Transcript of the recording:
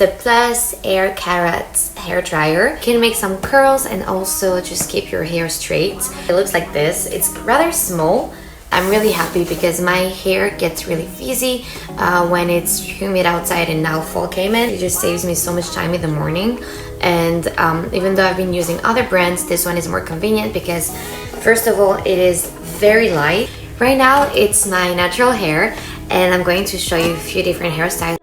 the plösseor캐럿 hair dryer. Can make some curls and also just keep your hair straight. It looks like this. It's rather small. I'm really happy because my hair gets really frizzy when it's humid outside, and now fall came in. It just saves me so much time in the morning. And even though I've been using other brands, this one is more convenient because first of all, it is very light. Right now it's my natural hair and I'm going to show you a few different hairstyles.